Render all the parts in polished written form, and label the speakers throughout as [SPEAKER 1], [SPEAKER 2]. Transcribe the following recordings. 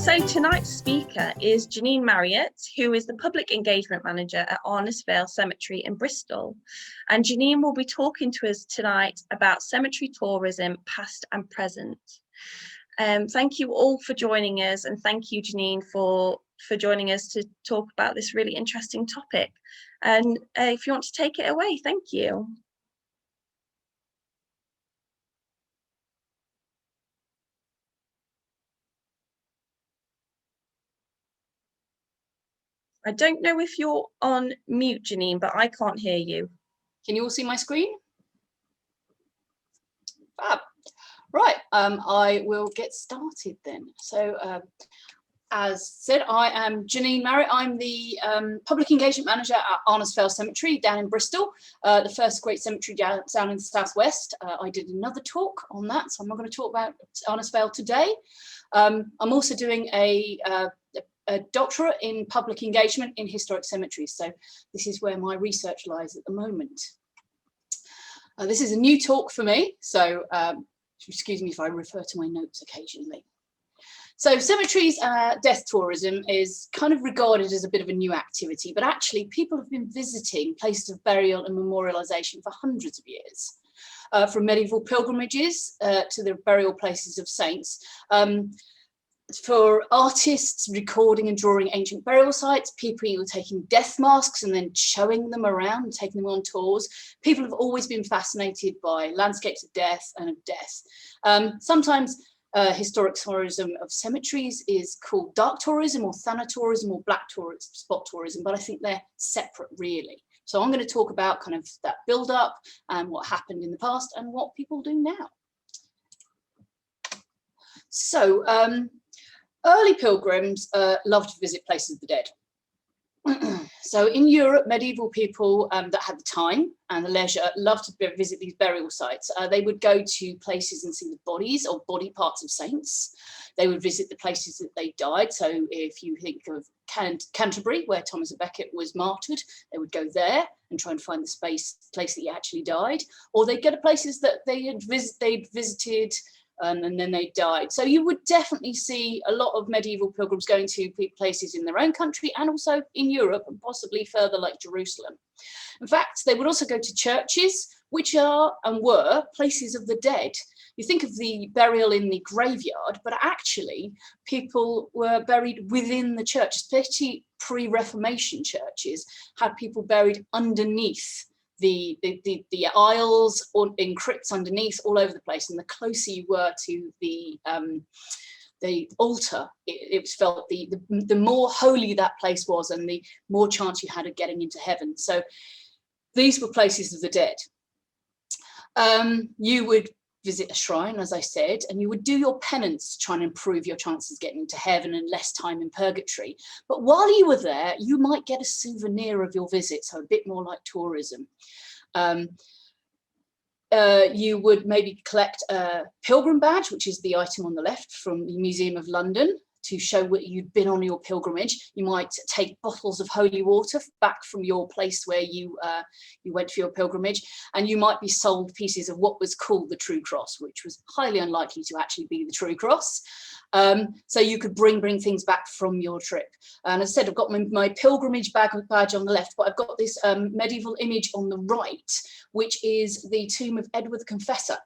[SPEAKER 1] So tonight's speaker is Janine Marriott, who is the Public Engagement Manager at Arnos Vale Cemetery in Bristol. And Janine will be talking to us tonight about cemetery tourism, past and present. Thank you all for joining us, and thank you, Janine, for joining us to talk about this really interesting topic. And if you want to take it away, thank you. I don't know if you're on mute, Janine, but I can't hear you.
[SPEAKER 2] Can you all see my screen? Fab. Right, I will get started then. So, as said, I am Janine Marriott. I'm the Public Engagement Manager at Arnos Vale Cemetery down in Bristol, the first great cemetery down in the southwest. I did another talk on that, so I'm not going to talk about Arnos Vale today. I'm also doing a doctorate in public engagement in historic cemeteries. So this is where my research lies at the moment. This is a new talk for me, so excuse me if I refer to my notes occasionally. So cemeteries, death tourism is kind of regarded as a bit of a new activity, but actually people have been visiting places of burial and memorialisation for hundreds of years. From medieval pilgrimages to the burial places of saints. For artists recording and drawing ancient burial sites, people who are taking death masks and then showing them around and taking them on tours. People have always been fascinated by landscapes of death and of death. Sometimes historic tourism of cemeteries is called dark tourism or thanatourism or black tourism, spot tourism, but I think they're separate really. So I'm going to talk about kind of that build up and what happened in the past and what people do now. So early pilgrims loved to visit places of the dead. So in Europe, medieval people that had the time and the leisure loved to visit these burial sites. They would go to places and see the bodies or body parts of saints. They would visit the places that they died. So if you think of Canterbury, where Thomas à Becket was martyred, they would go there and try and find the place that he actually died. Or they'd go to places that they'd visited and then they died. So you would definitely see a lot of medieval pilgrims going to places in their own country and also in Europe and possibly further like Jerusalem. In fact, they would also go to churches, which are and were places of the dead. You think of the burial in the graveyard, but actually people were buried within the church, especially pre-Reformation churches had people buried underneath the aisles or in crypts underneath all over the place, and the closer you were to the altar, it was felt the more holy that place was and the more chance you had of getting into heaven. So these were places of the dead. You would visit a shrine, as I said, and you would do your penance to try and improve your chances of getting into heaven and less time in purgatory. But while you were there, you might get a souvenir of your visit, so a bit more like tourism. You would maybe collect a pilgrim badge, which is the item on the left from the Museum of London, to show what you'd been on your pilgrimage. You might take bottles of holy water back from your place where you went for your pilgrimage, and you might be sold pieces of what was called the true cross, which was highly unlikely to actually be the true cross. So you could bring things back from your trip. And as I said, I've got my pilgrimage badge on the left, but I've got this medieval image on the right, which is the tomb of Edward the Confessor.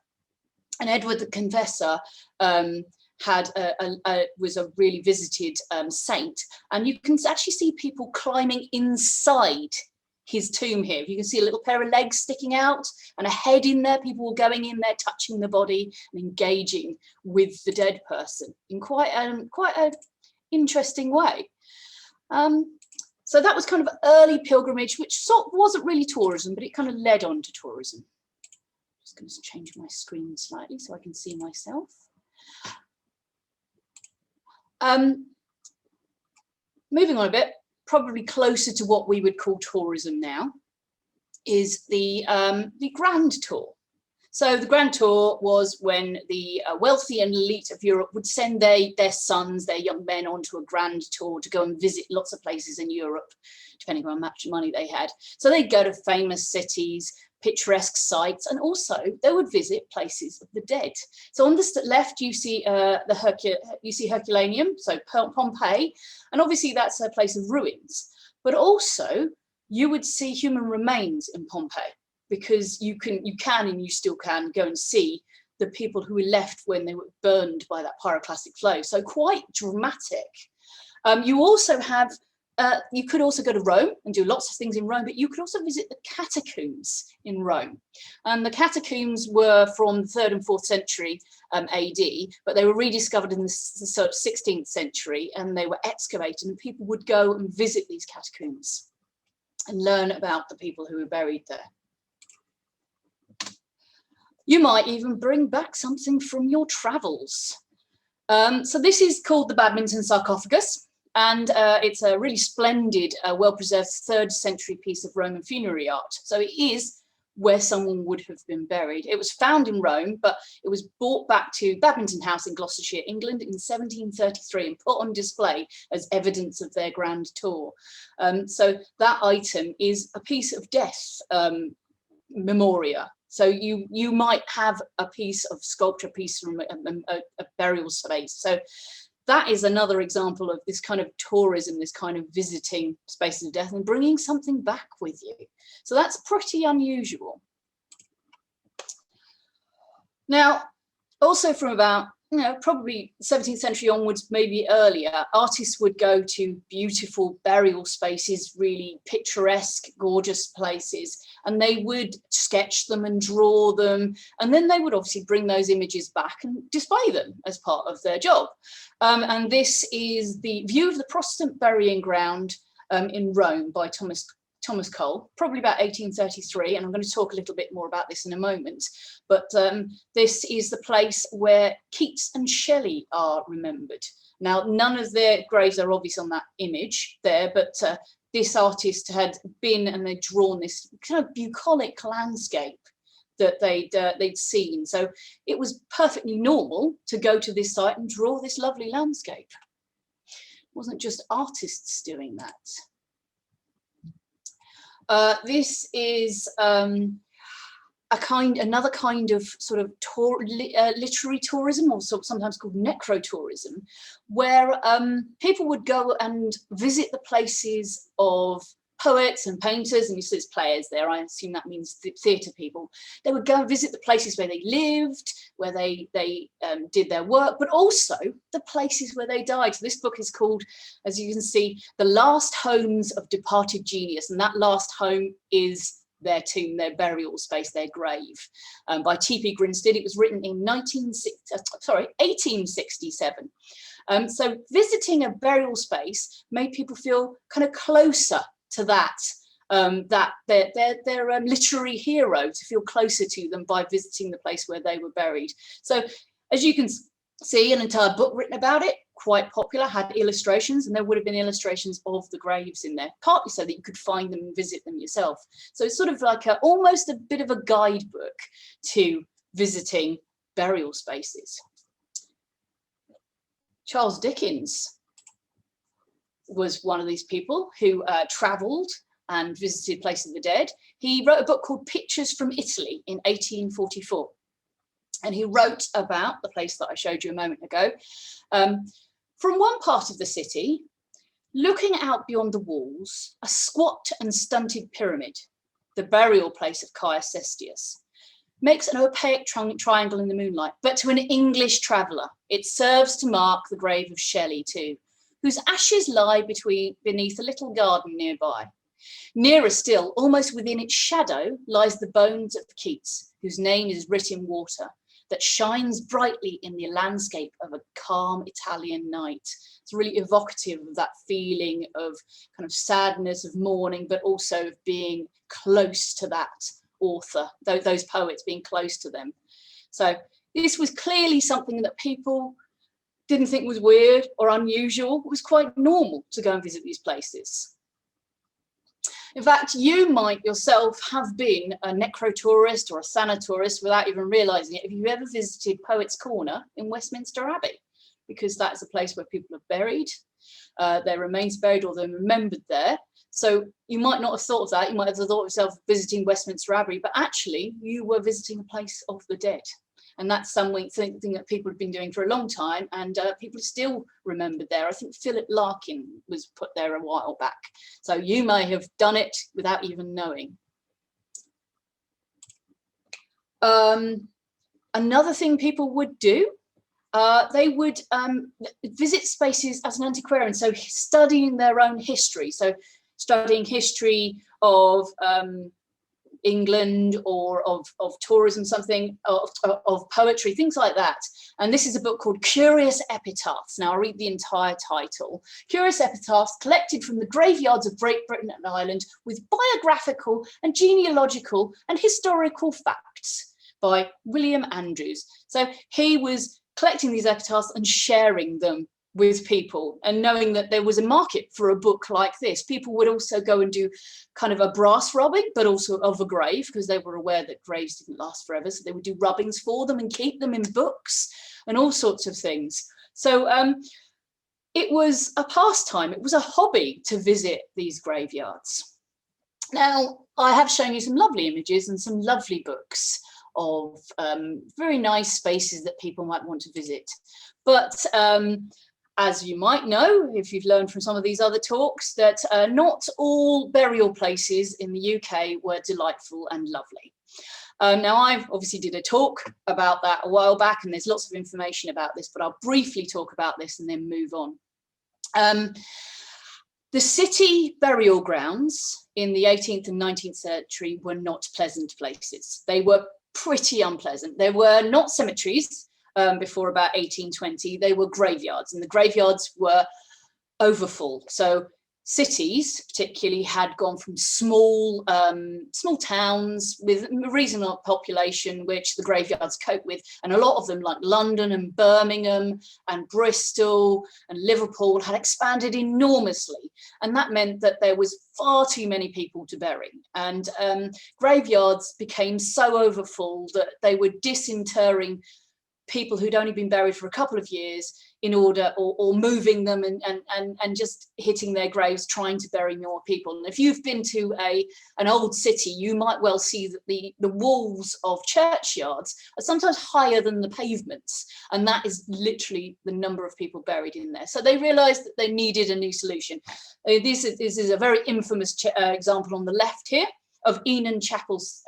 [SPEAKER 2] And Edward the Confessor was a really visited saint, and you can actually see people climbing inside his tomb here. You can see a little pair of legs sticking out and a head in there. People were going in there, touching the body and engaging with the dead person in quite an interesting way. So that was kind of early pilgrimage, which sort of wasn't really tourism, but it kind of led on to tourism. Just going to change my screen slightly so I can see myself. Moving on a bit, probably closer to what we would call tourism now, is the grand tour. So the Grand Tour was when the wealthy and elite of Europe would send their sons, their young men, onto a grand tour to go and visit lots of places in Europe, depending on how much money they had. So they'd go to famous cities, picturesque sites, and also they would visit places of the dead. So on the left, you see Herculaneum, so Pompeii, and obviously that's a place of ruins. But also you would see human remains in Pompeii, because you can and you still can go and see the people who were left when they were burned by that pyroclastic flow. So quite dramatic. You also have, you could also go to Rome and do lots of things in Rome, but you could also visit the catacombs in Rome. And the catacombs were from the 3rd and 4th century AD, but they were rediscovered in the 16th century, and they were excavated, and people would go and visit these catacombs and learn about the people who were buried there. You might even bring back something from your travels. So this is called the Badminton Sarcophagus, and it's a really splendid, well-preserved 3rd century piece of Roman funerary art. So it is where someone would have been buried. It was found in Rome, but it was brought back to Badminton House in Gloucestershire, England in 1733 and put on display as evidence of their grand tour. So that item is a piece of death memoria. So you might have a piece of sculpture, piece from a burial space. So that is another example of this kind of tourism, this kind of visiting spaces of death and bringing something back with you. So that's pretty unusual. Now, also from about, probably 17th century onwards, maybe earlier, artists would go to beautiful burial spaces, really picturesque, gorgeous places, and they would sketch them and draw them, and then they would obviously bring those images back and display them as part of their job. And this is the view of the Protestant burying ground in Rome by Thomas Cole, probably about 1833, and I'm going to talk a little bit more about this in a moment. But this is the place where Keats and Shelley are remembered. Now, none of their graves are obvious on that image there, but this artist had been and they'd drawn this kind of bucolic landscape that they'd seen. So it was perfectly normal to go to this site and draw this lovely landscape. It wasn't just artists doing that. This is another kind of sort of literary tourism, or sometimes called necrotourism, where people would go and visit the places of poets and painters, and you see there's players there, I assume that means theatre people. They would go and visit the places where they lived, where they did their work, but also the places where they died. So this book is called, as you can see, The Last Homes of Departed Genius, and that last home is their tomb, their burial space, their grave, by T.P. Grinstead. It was written in 1867. So visiting a burial space made people feel kind of closer to that, their literary hero, to feel closer to them by visiting the place where they were buried. So as you can see, an entire book written about it, quite popular, had illustrations, and there would have been illustrations of the graves in there, partly so that you could find them and visit them yourself. So it's sort of like almost a bit of a guidebook to visiting burial spaces. Charles Dickens was one of these people who travelled and visited places of the dead. He wrote a book called Pictures from Italy in 1844. And he wrote about the place that I showed you a moment ago. From one part of the city, looking out beyond the walls, a squat and stunted pyramid, the burial place of Caius Cestius, makes an opaque triangle in the moonlight. But to an English traveller, it serves to mark the grave of Shelley too, whose ashes lie beneath a little garden nearby. Nearer still, almost within its shadow, lies the bones of Keats, whose name is writ in water, that shines brightly in the landscape of a calm Italian night. It's really evocative of that feeling of kind of sadness, of mourning, but also of being close to that author, those poets, being close to them. So this was clearly something that people didn't think was weird or unusual. It was quite normal to go and visit these places. In fact, you might yourself have been a necrotourist or a sanatorist without even realising it if you ever visited Poets' Corner in Westminster Abbey, because that's a place where people are buried, their remains buried, or they're remembered there. So you might not have thought of that. You might have thought of yourself visiting Westminster Abbey, but actually you were visiting a place of the dead. And that's something that people have been doing for a long time, and people are still remembered there. I think Philip Larkin was put there a while back. So you may have done it without even knowing. Another thing people would do, they would visit spaces as an antiquarian, so studying their own history. So studying history of England, or of tourism, something of poetry, things like that. And this is a book called Curious Epitaphs. Now I'll read the entire title. Curious Epitaphs collected from the graveyards of Great Britain and Ireland with biographical and genealogical and historical facts, by William Andrews. So he was collecting these epitaphs and sharing them with people, and knowing that there was a market for a book like this. People would also go and do kind of a brass rubbing, but also of a grave, because they were aware that graves didn't last forever. So they would do rubbings for them and keep them in books and all sorts of things. So it was a pastime, it was a hobby to visit these graveyards. Now, I have shown you some lovely images and some lovely books of very nice spaces that people might want to visit. But as you might know, if you've learned from some of these other talks, that not all burial places in the UK were delightful and lovely. Now, I've obviously did a talk about that a while back, and there's lots of information about this, but I'll briefly talk about this and then move on. The city burial grounds in the 18th and 19th century were not pleasant places. They were pretty unpleasant. There were not cemeteries before about 1820. They were graveyards, and the graveyards were overfull. So cities particularly had gone from small towns with a reasonable population, which the graveyards cope with, and a lot of them, like London and Birmingham and Bristol and Liverpool, had expanded enormously, and that meant that there was far too many people to bury, and graveyards became so overfull that they were disinterring people who'd only been buried for a couple of years in order, or moving them and just hitting their graves, trying to bury more people. And if you've been to an old city, you might well see that the walls of churchyards are sometimes higher than the pavements, and that is literally the number of people buried in there. So they realized that they needed a new solution. This is a very infamous example on the left here of Enon Chapels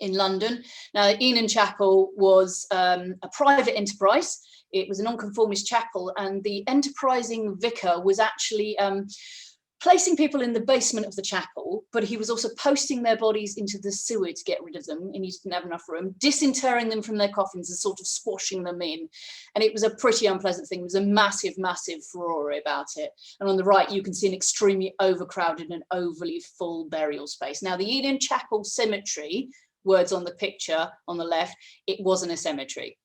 [SPEAKER 2] in London. Now, Enon Chapel was a private enterprise. It was a nonconformist chapel, and the enterprising vicar was actually placing people in the basement of the chapel, but he was also posting their bodies into the sewer to get rid of them, and he didn't have enough room, disinterring them from their coffins and sort of squashing them in. And it was a pretty unpleasant thing. There was a massive, massive furore about it. And on the right, you can see an extremely overcrowded and overly full burial space. Now, the Enon Chapel Cemetery, words on the picture on the left, it wasn't a cemetery.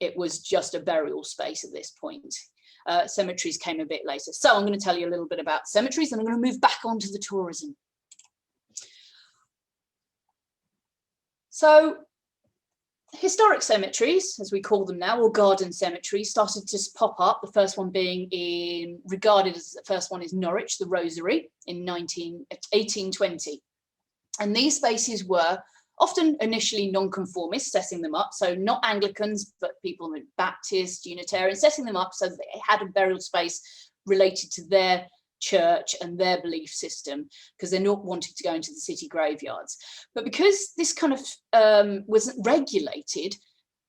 [SPEAKER 2] It was just a burial space at this point. Cemeteries came a bit later. So I'm going to tell you a little bit about cemeteries, and I'm going to move back onto the tourism. So historic cemeteries, as we call them now, or garden cemeteries, started to pop up. The first one being regarded as the first one is Norwich, the Rosary, in 1820. And these spaces were often initially non-conformist, setting them up, so not Anglicans, but people like Baptists, Unitarians, setting them up so that they had a burial space related to their church and their belief system, because they're not wanting to go into the city graveyards. But because this kind of wasn't regulated,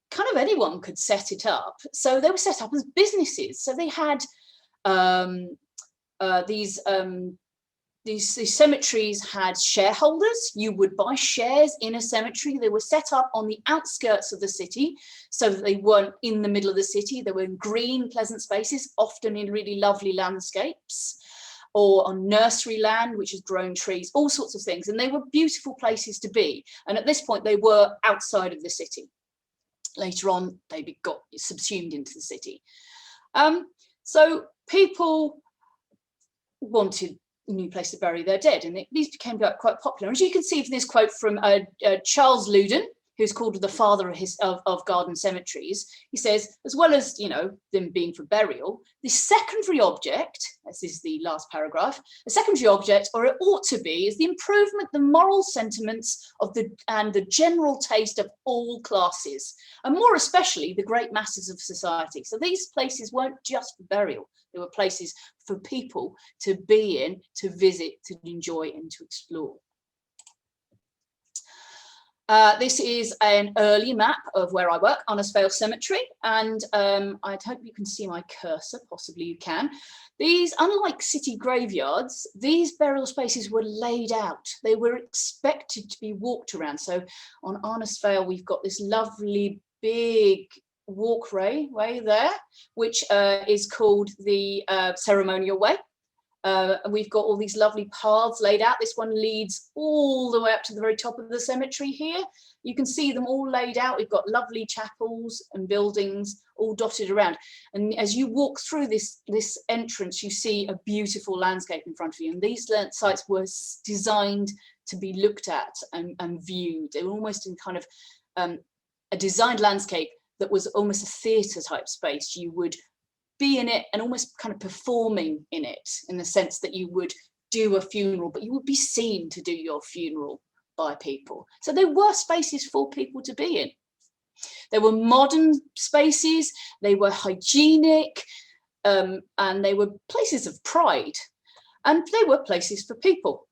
[SPEAKER 2] kind of anyone could set it up. So they were set up as businesses. So they had these cemeteries had shareholders. You would buy shares in a cemetery. They were set up on the outskirts of the city so that they weren't in the middle of the city. They were in green, pleasant spaces, often in really lovely landscapes, or on nursery land, which has grown trees, all sorts of things. And they were beautiful places to be. And at this point, they were outside of the city. Later on, they got subsumed into the city. So people wanted new place to bury their dead, and these became quite popular. As you can see from this quote from Charles Loudon, who's called the father of garden cemeteries, he says, as well as, you know, them being for burial, the secondary object, this is the last paragraph, the secondary object, or it ought to be, is the improvement, the moral sentiments of and the general taste of all classes, and more especially the great masses of society. So these places weren't just for burial, they were places for people to be in, to visit, to enjoy, and to explore. This is an early map of where I work, Arnos Vale Cemetery, and I hope you can see my cursor, possibly you can. These, unlike city graveyards, these burial spaces were laid out. They were expected to be walked around. So on Arnos Vale, we've got this lovely big walkway there, which is called the ceremonial way. And we've got all these lovely paths laid out. This one leads all the way up to the very top of the cemetery here. You can see them all laid out. We've got lovely chapels and buildings all dotted around. And as you walk through this entrance, you see a beautiful landscape in front of you. And these sites were designed to be looked at and viewed. They were almost in kind of a designed landscape that was almost a theatre type space. You would be in it and almost kind of performing in it, in the sense that you would do a funeral, but you would be seen to do your funeral by people. So there were spaces for people to be in. There were modern spaces, they were hygienic, and they were places of pride, and they were places for people.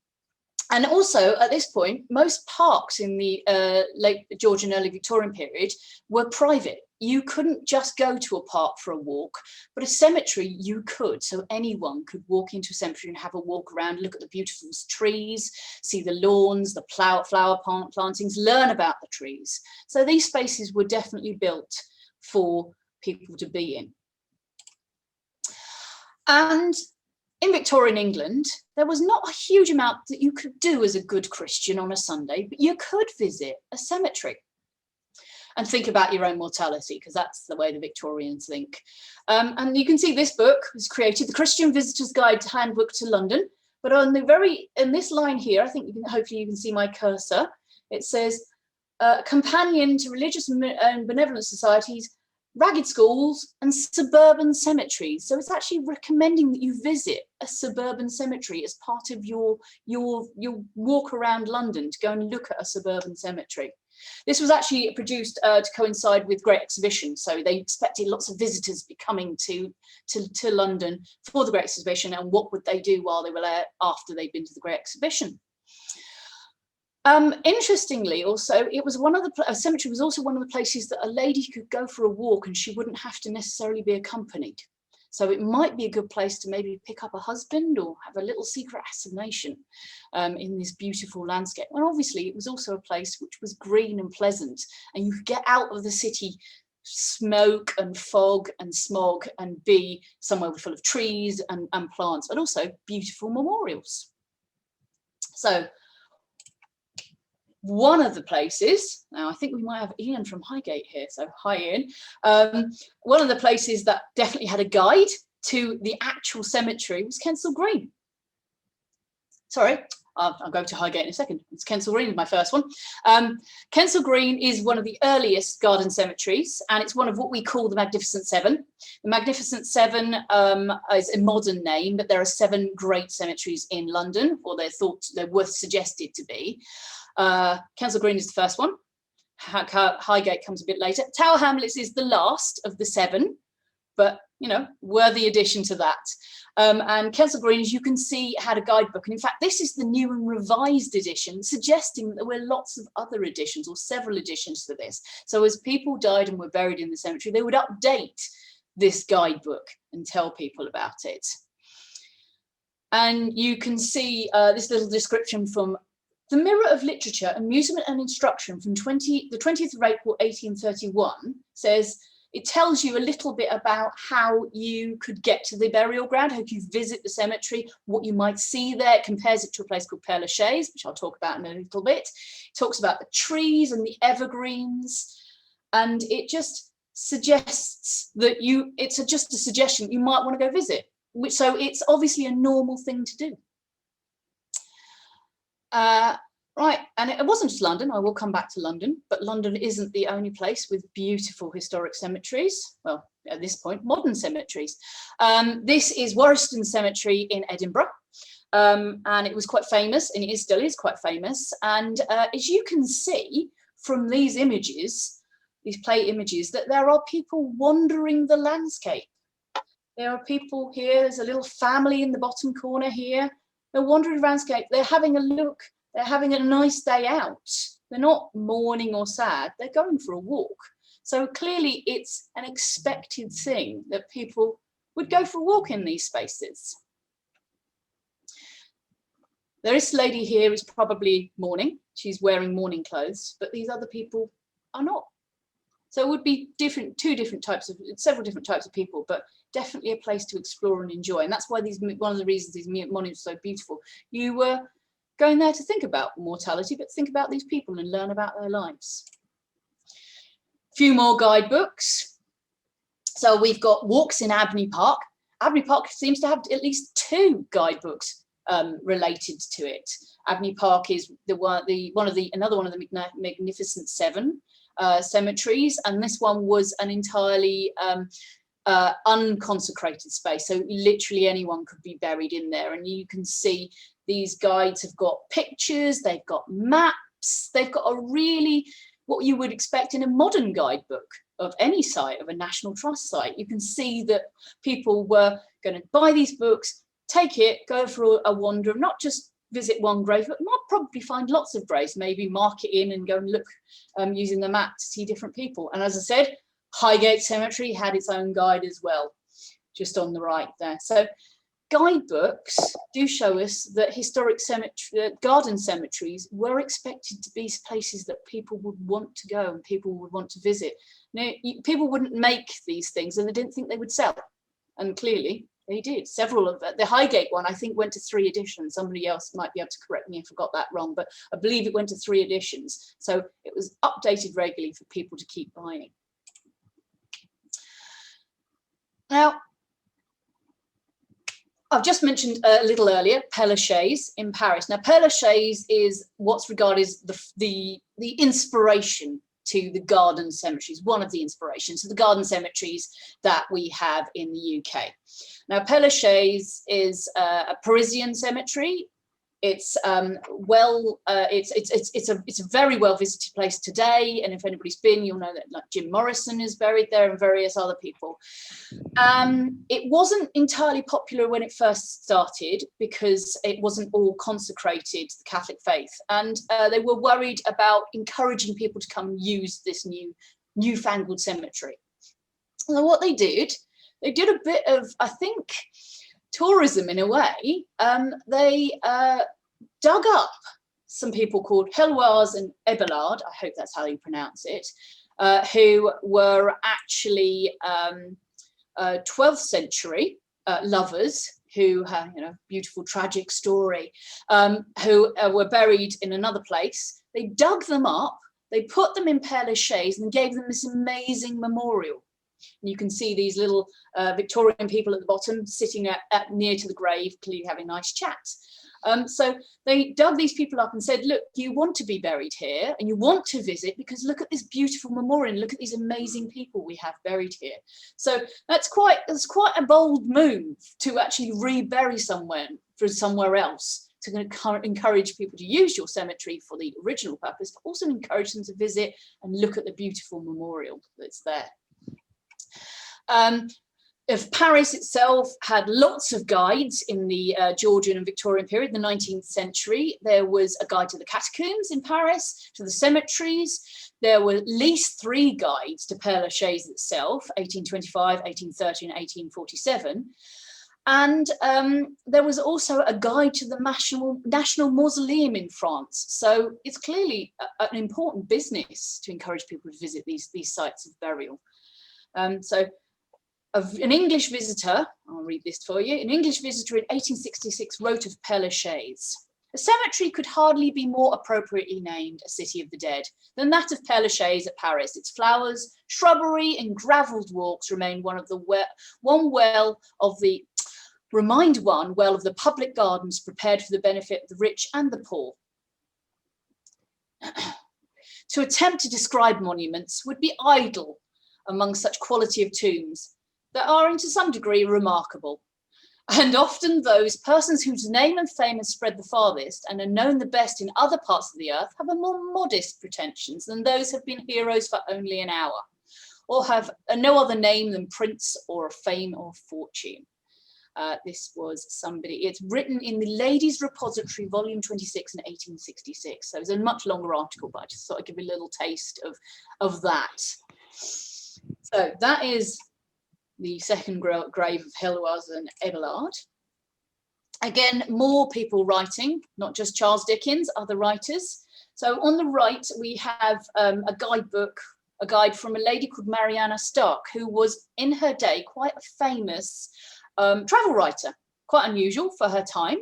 [SPEAKER 2] And also at this point, most parks in the late Georgian, early Victorian period were private. You couldn't just go to a park for a walk, but a cemetery you could. So anyone could walk into a cemetery and have a walk around, look at the beautiful trees, see the lawns, the flower plantings, learn about the trees. So these spaces were definitely built for people to be in. And in Victorian England, there was not a huge amount that you could do as a good Christian on a Sunday, but you could visit a cemetery and think about your own mortality, because that's the way the Victorians think. And you can see this book was created, the Christian Visitor's Guide Handbook to London. But on the in this line here, I think hopefully you can see my cursor. It says, companion to religious and benevolent societies, ragged schools and suburban cemeteries. So it's actually recommending that you visit a suburban cemetery as part of your walk around London, to go and look at a suburban cemetery. This was actually produced to coincide with Great Exhibition, so they expected lots of visitors be coming to London for the Great Exhibition, and what would they do while they were there after they'd been to the Great Exhibition. Interestingly, also, a cemetery was also one of the places that a lady could go for a walk and she wouldn't have to necessarily be accompanied. So it might be a good place to maybe pick up a husband or have a little secret assignation in this beautiful landscape. And obviously it was also a place which was green and pleasant, and you could get out of the city smoke and fog and smog and be somewhere full of trees and plants, but also beautiful memorials. So one of the places, now I think we might have Ian from Highgate here, so hi Ian. One of the places that definitely had a guide to the actual cemetery was Kensington Green. Sorry, I'll go to Highgate in a second. It's Kensington Green, my first one. Kensington Green is one of the earliest garden cemeteries, and it's one of what we call the Magnificent Seven. The Magnificent Seven is a modern name, but there are 7 great cemeteries in London, or they're worth suggested to be. Kensington Green is the first one. Highgate comes a bit later. Tower Hamlets is the last of the 7, but you know, worthy addition to that. And Kensington Green, as you can see, had a guidebook, and in fact this is the new and revised edition, suggesting that there were lots of other editions or several editions to this. So as people died and were buried in the cemetery, they would update this guidebook and tell people about it. And you can see this little description from The Mirror of Literature, Amusement and Instruction from the 20th of April 1831 says, it tells you a little bit about how you could get to the burial ground, how you visit the cemetery, what you might see there. It compares it to a place called Père Lachaise, which I'll talk about in a little bit. It talks about the trees and the evergreens, and it just suggests that it's just a suggestion you might want to go visit. So it's obviously a normal thing to do. Right, and it wasn't just London. I will come back to London, but London isn't the only place with beautiful historic cemeteries. Well, at this point, modern cemeteries. This is Warriston Cemetery in Edinburgh, and it was quite famous, and it still is quite famous. And as you can see from these images, these plate images, that there are people wandering the landscape. There are people here. There's a little family in the bottom corner here. They're wandering the landscape. They're having a look. They're having a nice day out. They're not mourning or sad. They're going for a walk. So clearly it's an expected thing that people would go for a walk in these spaces. This lady here is probably mourning. She's wearing mourning clothes, but these other people are not. So it would be several different types of people, but definitely a place to explore and enjoy. And that's why one of the reasons these monuments are so beautiful. You were going there to think about mortality, but think about these people and learn about their lives. A few more guidebooks. So we've got Walks in Abney Park. Abney Park seems to have at least 2 guidebooks related to it. Abney Park is another one of the Magnificent Seven cemeteries, and this one was an entirely unconsecrated space, so literally anyone could be buried in there. And you can see these guides have got pictures, they've got maps, they've got a really what you would expect in a modern guidebook of any site, of a National Trust site. You can see that people were going to buy these books, take it, go for a wander, not just visit one grave, but might probably find lots of graves, maybe mark it in and go and look using the map to see different people. And as I said, Highgate Cemetery had its own guide as well, just on the right there. So guidebooks do show us that historic garden cemeteries were expected to be places that people would want to go and people would want to visit. Now, people wouldn't make these things and they didn't think they would sell. And clearly they did. Several of the Highgate one, I think, went to 3 editions. Somebody else might be able to correct me if I got that wrong, but I believe it went to 3 editions. So it was updated regularly for people to keep buying. Now, I've just mentioned a little earlier Père Lachaise in Paris. Now, Père Lachaise is what's regarded as the inspiration to the garden cemeteries, one of the inspirations to the garden cemeteries that we have in the UK. Now, Père Lachaise is a Parisian cemetery. It's it's a very well visited place today, and if anybody's been, you'll know that like Jim Morrison is buried there and various other people. It wasn't entirely popular when it first started because it wasn't all consecrated to the Catholic faith, and they were worried about encouraging people to come and use this newfangled cemetery. So what they did a bit of, I think, tourism in a way. They dug up some people called Heloise and Abelard, I hope that's how you pronounce it, who were actually 12th century lovers who had, beautiful tragic story, who were buried in another place. They dug them up, they put them in Père Lachaise and gave them this amazing memorial. And you can see these little Victorian people at the bottom sitting near to the grave, clearly having nice chats. So they dug these people up and said, look, you want to be buried here and you want to visit because look at this beautiful memorial, look at these amazing people we have buried here. So that's quite a bold move to actually rebury somewhere else, to encourage people to use your cemetery for the original purpose, but also encourage them to visit and look at the beautiful memorial that's there. If Paris itself had lots of guides in the Georgian and Victorian period, the 19th century. There was a guide to the catacombs in Paris, to the cemeteries. There were at least 3 guides to Père Lachaise itself, 1825, 1830 and 1847. And there was also a guide to the National Mausoleum in France. So it's clearly an important business to encourage people to visit these sites of burial. An English visitor, I'll read this for you, an English visitor in 1866 wrote of Père Lachaise, "A cemetery could hardly be more appropriately named a city of the dead than that of Père Lachaise at Paris. Its flowers, shrubbery and gravelled walks remain one well of the public gardens prepared for the benefit of the rich and the poor. To attempt to describe monuments would be idle among such quality of tombs that are, to some degree, remarkable. And often those persons whose name and fame has spread the farthest and are known the best in other parts of the earth have a more modest pretensions than those who have been heroes for only an hour, or have no other name than prince or fame or fortune. This was somebody, it's written in the Ladies' Repository, volume 26 in 1866. So it's a much longer article, but I just thought I'd give you a little taste of that. So that is the second grave of Heloise and Abelard. Again, more people writing, not just Charles Dickens, other writers. So on the right, we have a guidebook, a guide from a lady called Mariana Stark, who was in her day quite a famous travel writer, quite unusual for her time.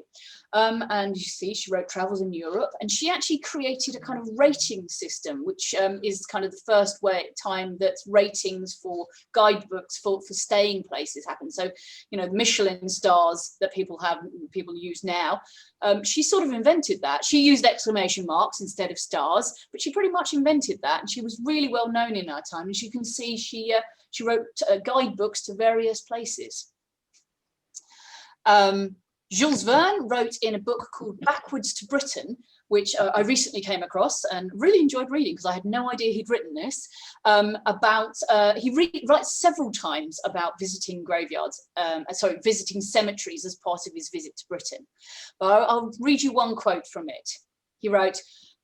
[SPEAKER 2] And you see, she wrote travels in Europe, and she actually created a kind of rating system, which is kind of the first time that ratings for guidebooks for staying places happen. So, you know, the Michelin stars that people use now, she sort of invented that. She used exclamation marks instead of stars, but she pretty much invented that, and she was really well known in her time. As you can see, she wrote guidebooks to various places. Jules Verne wrote in a book called Backwards to Britain, which I recently came across and really enjoyed reading because I had no idea he'd written this, he writes several times about visiting graveyards, visiting cemeteries as part of his visit to Britain. But I'll read you one quote from it. He wrote,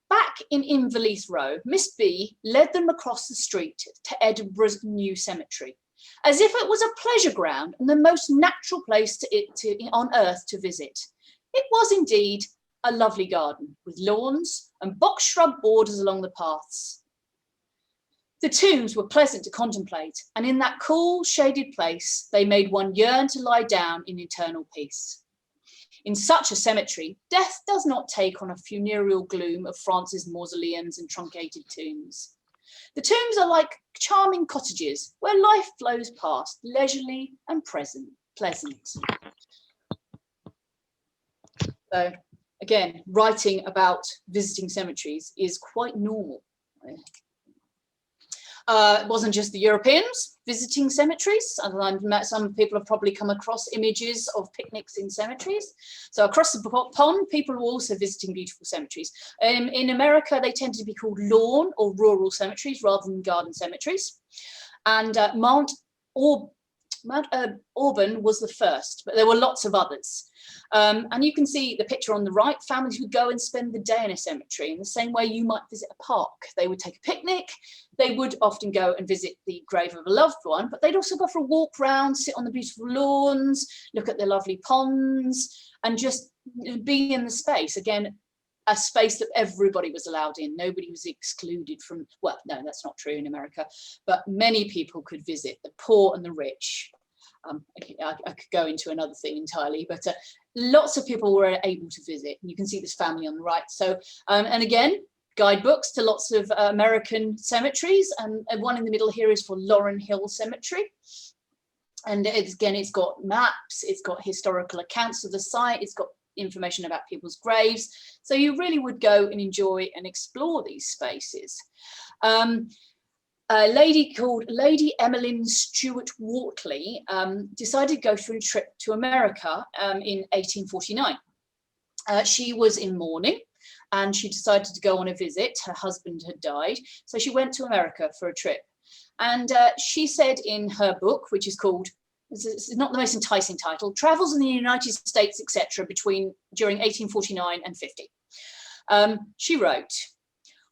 [SPEAKER 2] "Back in Inverness Row, Miss B led them across the street to Edinburgh's new cemetery, as if it was a pleasure ground and the most natural place on earth to visit. It was indeed a lovely garden with lawns and box shrub borders along the paths. The tombs were pleasant to contemplate, and in that cool, shaded place, they made one yearn to lie down in eternal peace. In such a cemetery, death does not take on a funereal gloom of France's mausoleums and truncated tombs. The tombs are like charming cottages where life flows past, leisurely and pleasant." So again, writing about visiting cemeteries is quite normal. It wasn't just the Europeans visiting cemeteries. Some people have probably come across images of picnics in cemeteries. So across the pond, people were also visiting beautiful cemeteries. In America, they tend to be called lawn or rural cemeteries rather than garden cemeteries. And Mount Auburn was the first, but there were lots of others. And you can see the picture on the right. Families would go and spend the day in a cemetery in the same way you might visit a park. They would take a picnic. They would often go and visit the grave of a loved one, but they'd also go for a walk round, sit on the beautiful lawns, look at the lovely ponds, and just be in the space. Again, a space that everybody was allowed in. Nobody was excluded from, well, no, that's not true in America, but many people could visit, the poor and the rich. I could go into another thing entirely, but lots of people were able to visit. You can see this family on the right. So, and again, guidebooks to lots of American cemeteries, and one in the middle here is for Laurel Hill Cemetery. And it's got maps, it's got historical accounts of the site, it's got information about people's graves. So you really would go and enjoy and explore these spaces. A lady called Lady Emmeline Stuart Wortley decided to go for a trip to America in 1849. She was in mourning and she decided to go on a visit. Her husband had died, so she went to America for a trip. And she said in her book, which is called, it's not the most enticing title, Travels in the United States, etc., during 1849 and 50. She wrote,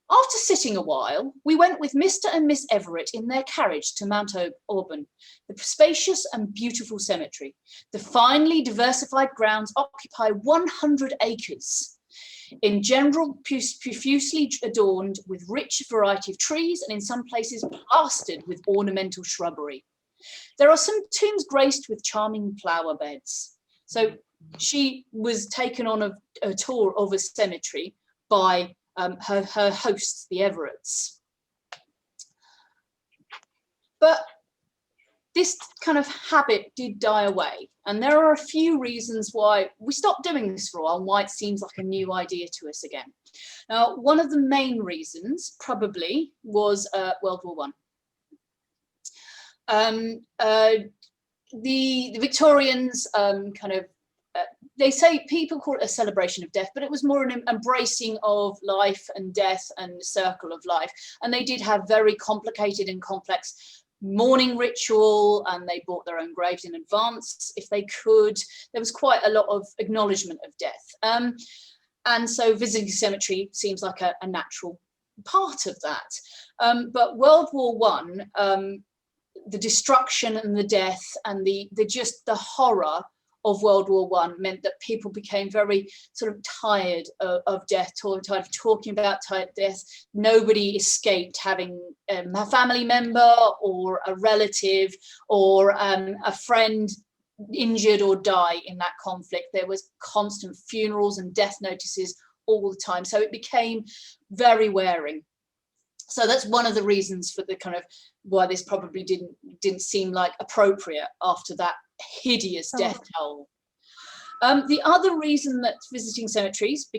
[SPEAKER 2] "After sitting a while, we went with Mr. and Miss Everett in their carriage to Mount Auburn, the spacious and beautiful cemetery. The finely diversified grounds occupy 100 acres. In general, profusely adorned with rich variety of trees and in some places plastered with ornamental shrubbery. There are some tombs graced with charming flower beds." So she was taken on a tour of a cemetery by her hosts, the Everetts. But this kind of habit did die away. And there are a few reasons why we stopped doing this for a while and why it seems like a new idea to us again. Now, one of the main reasons probably was World War One. The Victorians they say people call it a celebration of death, but it was more an embracing of life and death and the circle of life. And they did have very complicated and complex mourning ritual, and they bought their own graves in advance if they could. There was quite a lot of acknowledgement of death. And so visiting cemetery seems like a natural part of that. But World War One, the destruction and the death and the horror of World War One meant that people became very sort of tired of death, tired of talking about death. Nobody escaped having a family member or a relative or a friend injured or die in that conflict. There was constant funerals and death notices all the time. So it became very wearing. So that's one of the reasons for the kind of why this probably didn't seem like appropriate after that hideous death toll. The other reason that visiting cemeteries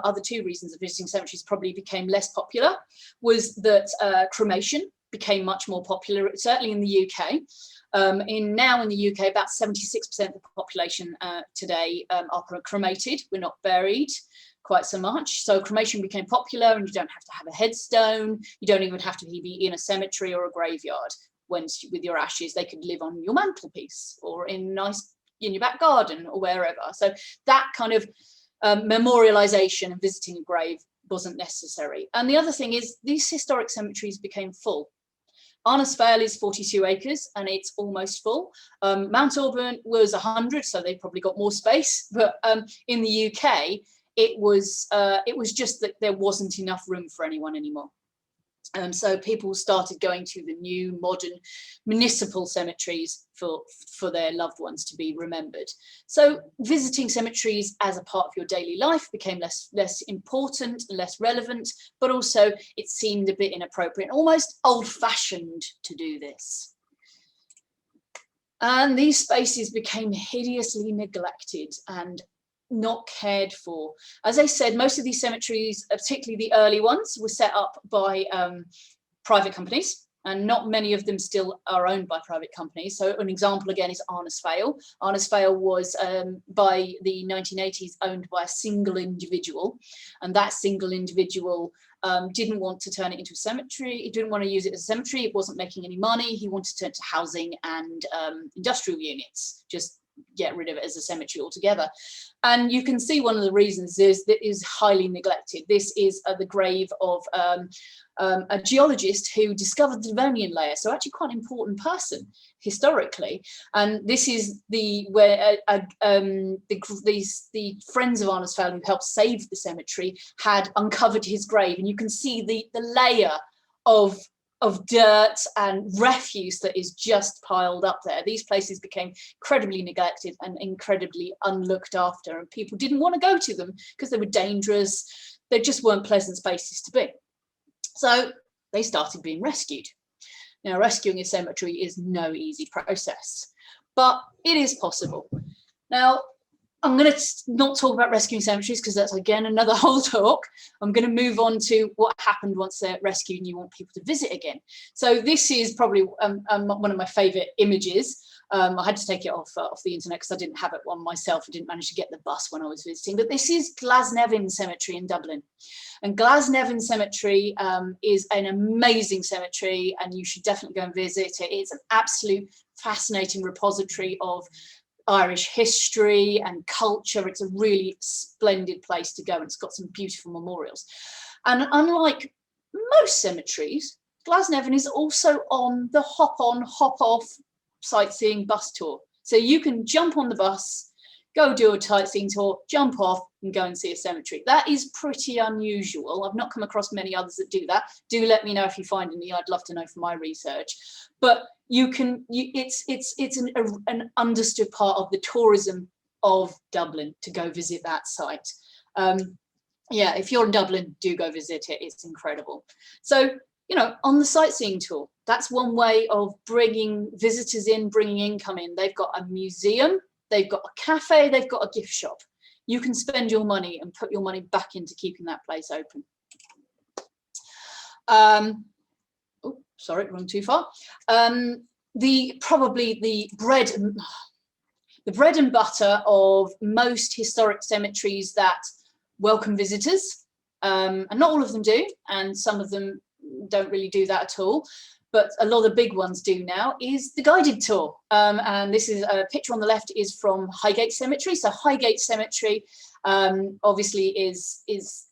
[SPEAKER 2] other two reasons that visiting cemeteries probably became less popular was that cremation became much more popular, certainly in the UK. In the UK, about 76% of the population today are cremated. We're not buried quite so much. So cremation became popular, and you don't have to have a headstone. You don't even have to be in a cemetery or a graveyard. With your ashes, they could live on your mantelpiece or in your back garden or wherever. So that kind of memorialisation and visiting a grave wasn't necessary. And the other thing is these historic cemeteries became full. Arnos Vale is 42 acres and it's almost full. Mount Auburn was 100, so they probably got more space. But in the UK, it was just that there wasn't enough room for anyone anymore. So people started going to the new modern municipal cemeteries for their loved ones to be remembered. So visiting cemeteries as a part of your daily life became less important, less relevant, but also it seemed a bit inappropriate, almost old-fashioned to do this. And these spaces became hideously neglected and not cared for. As I said, most of these cemeteries, particularly the early ones, were set up by private companies, and not many of them still are owned by private companies. So an example again is Arnos Vale. Arnos Vale was by the 1980s owned by a single individual, and that single individual didn't want to turn it into a cemetery. He didn't want to use it as a cemetery. It wasn't making any money. He wanted to turn it to housing and industrial units, just get rid of it as a cemetery altogether. And you can see one of the reasons is that it is highly neglected. This is the grave of a geologist who discovered the Devonian layer, so actually quite an important person historically. And this is the friends of Arnos Vale who helped save the cemetery had uncovered his grave, and you can see the layer of dirt and refuse that is just piled up there. These places became incredibly neglected and incredibly unlooked after, and people didn't want to go to them because they were dangerous. They just weren't pleasant spaces to be. So they started being rescued. Now, rescuing a cemetery is no easy process, but it is possible. Now, I'm going to not talk about rescuing cemeteries because that's, again, another whole talk. I'm going to move on to what happened once they're rescued and you want people to visit again. So this is probably one of my favourite images. I had to take it off the internet because I didn't have it on myself. I didn't manage to get the bus when I was visiting. But this is Glasnevin Cemetery in Dublin. And Glasnevin Cemetery is an amazing cemetery, and you should definitely go and visit it. It's an absolute fascinating repository of Irish history and culture. It's a really splendid place to go, and it's got some beautiful memorials. And unlike most cemeteries, Glasnevin is also on the hop-on, hop-off sightseeing bus tour. So you can jump on the bus, go do a sightseeing tour, jump off and go and see a cemetery. That is pretty unusual. I've not come across many others that do that. Do let me know if you find any. I'd love to know from my research. But it's an understood part of the tourism of Dublin to go visit that site. Yeah, if you're in Dublin, do go visit it. It's incredible. So you know, on the sightseeing tour, that's one way of bringing visitors in, bringing income in. They've got a museum, they've got a cafe, they've got a gift shop. You can spend your money and put your money back into keeping that place open. Oh, sorry, wrong too far. Probably the bread and butter of most historic cemeteries that welcome visitors, and not all of them do, and some of them don't really do that at all, but a lot of the big ones do now, is the guided tour. And this is a picture on the left is from Highgate Cemetery. So Highgate Cemetery obviously is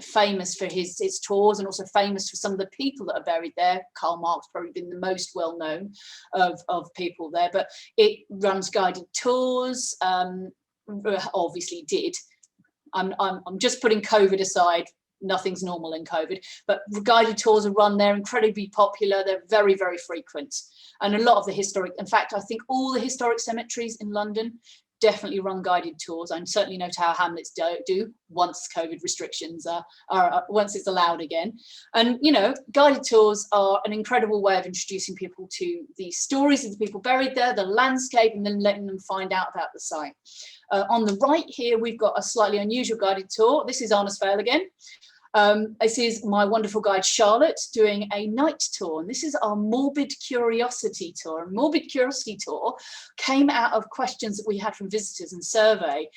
[SPEAKER 2] famous for its tours, and also famous for some of the people that are buried there. Karl Marx probably been the most well known of people there, but it runs guided tours. Obviously did. I'm just putting COVID aside. Nothing's normal in COVID, but guided tours are run there, incredibly popular. They're very, very frequent, and a lot of the historic, in fact, I think all the historic cemeteries in London definitely run guided tours. I certainly know Tower Hamlets do once COVID restrictions are once it's allowed again. And you know, guided tours are an incredible way of introducing people to the stories of the people buried there, the landscape, and then letting them find out about the site. On the right here, we've got a slightly unusual guided tour. This is Arnos Vale again. This is my wonderful guide Charlotte doing a night tour, and this is our morbid curiosity tour. And morbid curiosity tour came out of questions that we had from visitors and survey,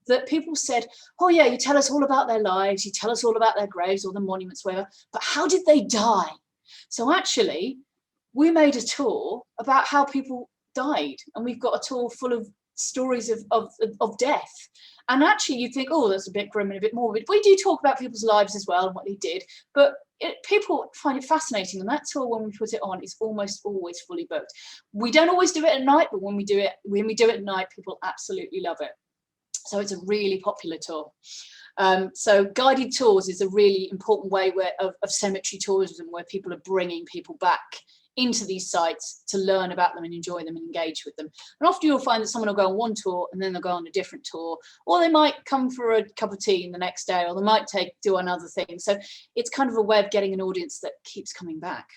[SPEAKER 2] that people said, oh yeah, you tell us all about their lives, you tell us all about their graves or the monuments, whatever, but how did they die? So actually, we made a tour about how people died, and we've got a tour full of stories of death. And actually you think, oh, that's a bit grim and a bit morbid. We do talk about people's lives as well and what they did, but people find it fascinating. And that tour, when we put it on, is almost always fully booked. We don't always do it at night, but when we do it at night, people absolutely love it. So it's a really popular tour. So guided tours is a really important way of cemetery tourism, where people are bringing people back into these sites to learn about them and enjoy them and engage with them. And often you'll find that someone will go on one tour and then they'll go on a different tour, or they might come for a cup of tea the next day, or they might do another thing. So it's kind of a way of getting an audience that keeps coming back.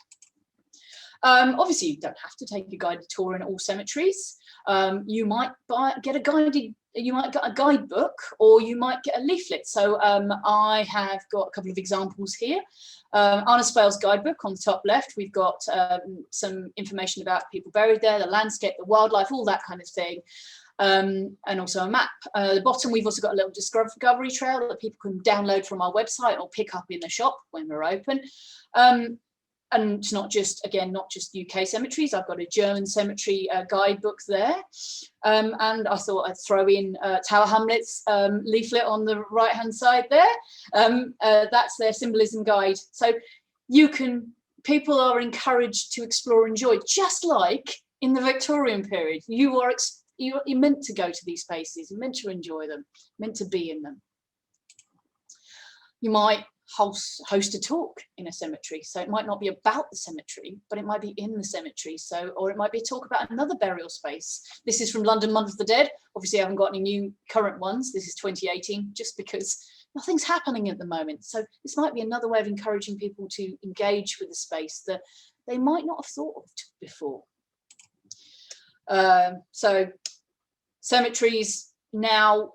[SPEAKER 2] Obviously, you don't have to take a guided tour in all cemeteries. You might get a guidebook, or you might get a leaflet. So I have got a couple of examples here. Arnos Vale's guidebook on the top left, we've got some information about people buried there, the landscape, the wildlife, all that kind of thing. And also a map. At the bottom, we've also got a little discovery trail that people can download from our website or pick up in the shop when we're open. And it's not just UK cemeteries. I've got a German cemetery guidebook there. And I thought I'd throw in Tower Hamlets leaflet on the right-hand side there. That's their symbolism guide. So people are encouraged to explore and enjoy, just like in the Victorian period. You're meant to go to these spaces, you're meant to enjoy them, meant to be in them. You might host a talk in a cemetery, so it might not be about the cemetery, but it might be in the cemetery. So, or it might be a talk about another burial space. This is from London Month of the Dead. Obviously I haven't got any new current ones. This is 2018, just because nothing's happening at the moment. So this might be another way of encouraging people to engage with the space that they might not have thought of before. So cemeteries now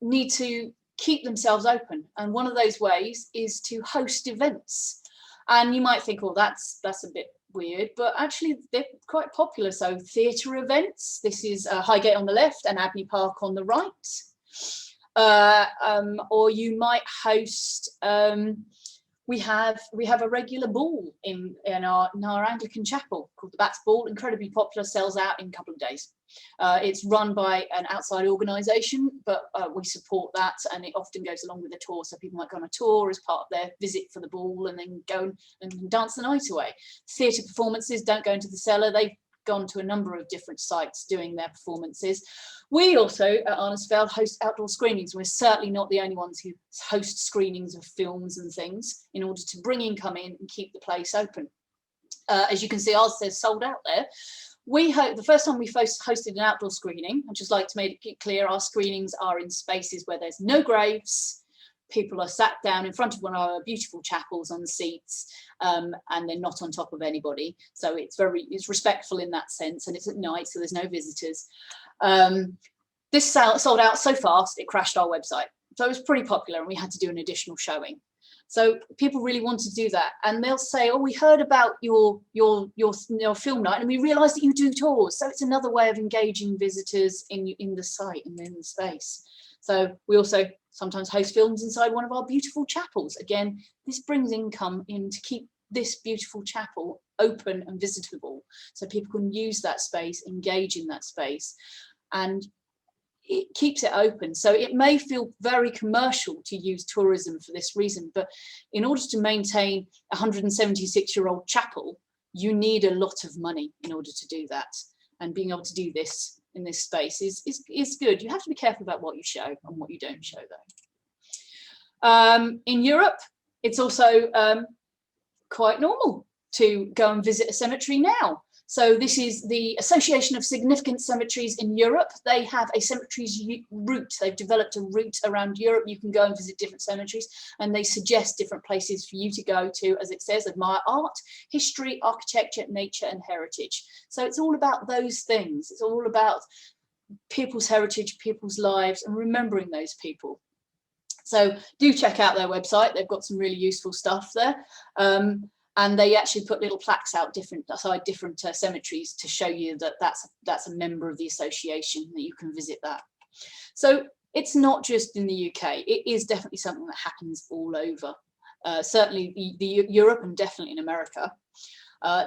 [SPEAKER 2] need to keep themselves open, and one of those ways is to host events. And you might think, oh, that's a bit weird, but actually they're quite popular. So theatre events, this is Highgate on the left and Abney Park on the right. Or you might host, we have a regular ball in our Anglican chapel called the Bats Ball, incredibly popular, sells out in a couple of days. It's run by an outside organisation, but we support that, and it often goes along with the tour. So people might go on a tour as part of their visit for the ball, and then go and dance the night away. Theatre performances don't go into the cellar. They've gone to a number of different sites doing their performances. We also at Arnos Vale host outdoor screenings. We're certainly not the only ones who host screenings of films and things in order to bring income in and keep the place open. As you can see, ours says sold out there. The first time we hosted an outdoor screening, I'd just like to make it clear, our screenings are in spaces where there's no graves, people are sat down in front of one of our beautiful chapels on seats, and they're not on top of anybody. So it's respectful in that sense, and it's at night, so there's no visitors. This sold out so fast, it crashed our website. So it was pretty popular, and we had to do an additional showing. So people really want to do that, and they'll say, "Oh, we heard about your film night, and we realised that you do tours." So it's another way of engaging visitors in the site and in the space. So we also sometimes host films inside one of our beautiful chapels. Again, this brings income in to keep this beautiful chapel open and visitable, so people can use that space, engage in that space, and it keeps it open. So it may feel very commercial to use tourism for this reason, but in order to maintain a 176-year-old chapel, you need a lot of money in order to do that. And being able to do this in this space is good. You have to be careful about what you show and what you don't show, though. In Europe, it's also quite normal to go and visit a cemetery now. So this is the Association of Significant Cemeteries in Europe. They have a cemeteries route. They've developed a route around Europe. You can go and visit different cemeteries, and they suggest different places for you to go to, as it says, admire art, history, architecture, nature, and heritage. So it's all about those things. It's all about people's heritage, people's lives, and remembering those people. So do check out their website. They've got some really useful stuff there. And they actually put little plaques out different cemeteries to show you that that's a member of the association, that you can visit that. So it's not just in the UK. It is definitely something that happens all over, certainly the Europe and definitely in America.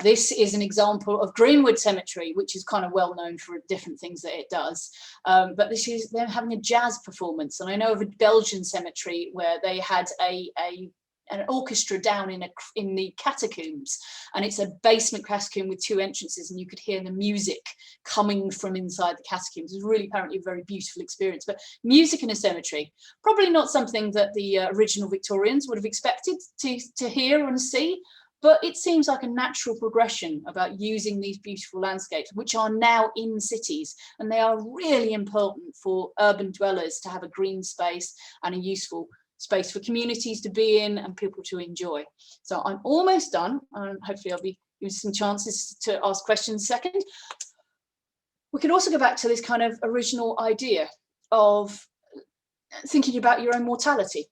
[SPEAKER 2] This is an example of Greenwood Cemetery, which is kind of well known for different things that it does. But this is them having a jazz performance. And I know of a Belgian cemetery where they had an orchestra down in the catacombs, and it's a basement catacomb with 2 entrances, and you could hear the music coming from inside the catacombs. It was really apparently a very beautiful experience. But music in a cemetery, probably not something that the original Victorians would have expected to hear and see, but it seems like a natural progression about using these beautiful landscapes, which are now in cities, and they are really important for urban dwellers to have a green space and a useful space for communities to be in and people to enjoy. So I'm almost done, and hopefully I'll be given some chances to ask questions in a second. We could also go back to this kind of original idea of thinking about your own mortality.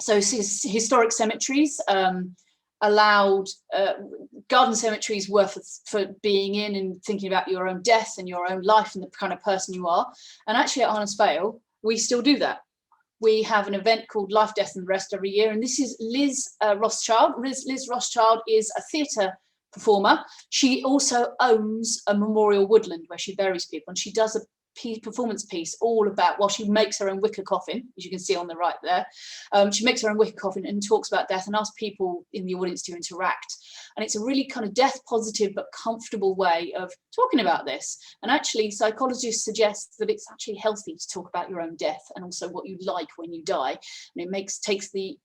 [SPEAKER 2] So historic cemeteries allowed garden cemeteries were for being in and thinking about your own death and your own life and the kind of person you are. And actually at Arnos Vale, we still do that. We have an event called Life, Death and the Rest every year. And this is Liz Rothschild. Liz Rothschild is a theatre performer. She also owns a memorial woodland where she buries people. And she does a performance piece all about, well, she makes her own wicker coffin, as you can see on the right there. She makes her own wicker coffin and talks about death and asks people in the audience to interact. And it's a really kind of death positive but comfortable way of talking about this. And actually psychologists suggest that it's actually healthy to talk about your own death and also what you like when you die. And it takes the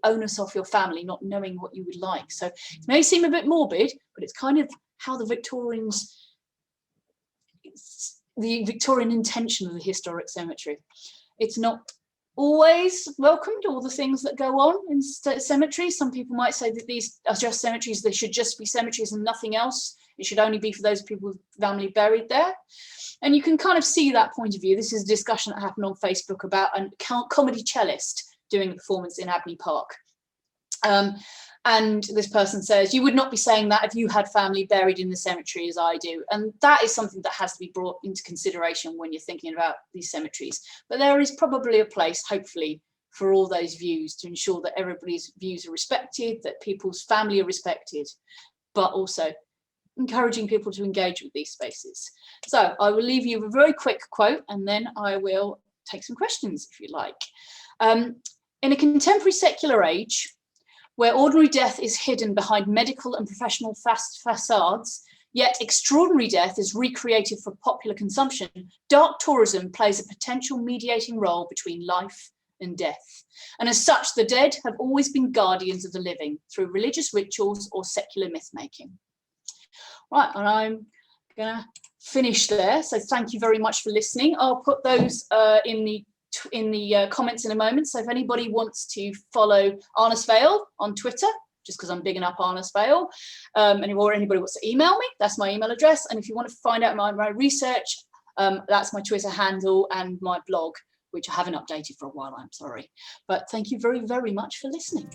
[SPEAKER 2] onus off your family not knowing what you would like. So it may seem a bit morbid, but it's kind of how the Victorian intention of the historic cemetery. It's not always welcomed, all the things that go on in cemeteries. Some people might say that these are just cemeteries, they should just be cemeteries and nothing else. It should only be for those people with family buried there. And you can kind of see that point of view. This is a discussion that happened on Facebook about a comedy cellist doing a performance in Abbey Park. And this person says, you would not be saying that if you had family buried in the cemetery as I do. And that is something that has to be brought into consideration when you're thinking about these cemeteries. But there is probably a place, hopefully, for all those views to ensure that everybody's views are respected, that people's family are respected, but also encouraging people to engage with these spaces. So I will leave you with a very quick quote, and then I will take some questions if you like. In a contemporary secular age, where ordinary death is hidden behind medical and professional facades, yet extraordinary death is recreated for popular consumption, dark tourism plays a potential mediating role between life and death. And as such, the dead have always been guardians of the living through religious rituals or secular myth-making. Right, and I'm gonna finish there. So thank you very much for listening. I'll put those in the in the comments in a moment. So if anybody wants to follow Arnos Vale on Twitter, just because I'm bigging up Arnos Vale, or anybody wants to email me, that's my email address. And if you want to find out my research, that's my Twitter handle and my blog, which I haven't updated for a while, I'm sorry. But thank you very, very much for listening.